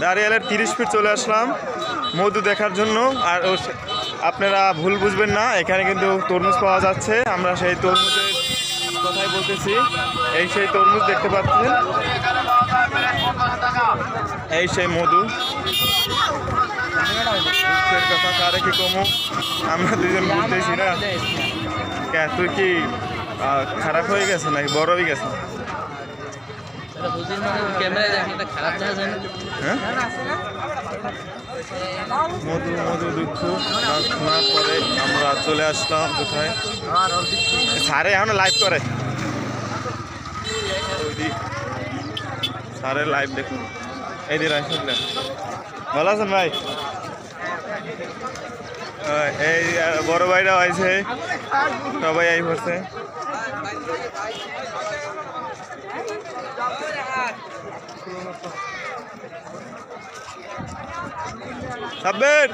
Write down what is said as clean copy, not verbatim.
দাঁড়িয়ালের 30 fit চলে আসলাম মধু দেখার জন্য। আর আপনারা ভুল বুঝবেন না, এখানে কিন্তু তরমুজ পাওয়া যাচ্ছে। আমরা সেই তরমুজের কথাই বলতেছি। এই সেই তরমুজ দেখতে পাচ্ছেন, এই সেই মধু। কথা কারে কি কমু, আমরা দুজন বুঝতেছি না। তুই কি খারাপ হয়ে গেছে নাকি বড় হয়ে গেছে? মধু মধু দুঃখ শোনার পরে আমরা চলে আসলাম কোথায়, স্যারে এখন লাইভ করে, স্যারে লাইভ দেখুন। এই দিন আসলেন, ভালো আছেন ভাই? এই বড় ভাইরা হয়েছে, সবাই আই পড়ছে। সাব্বির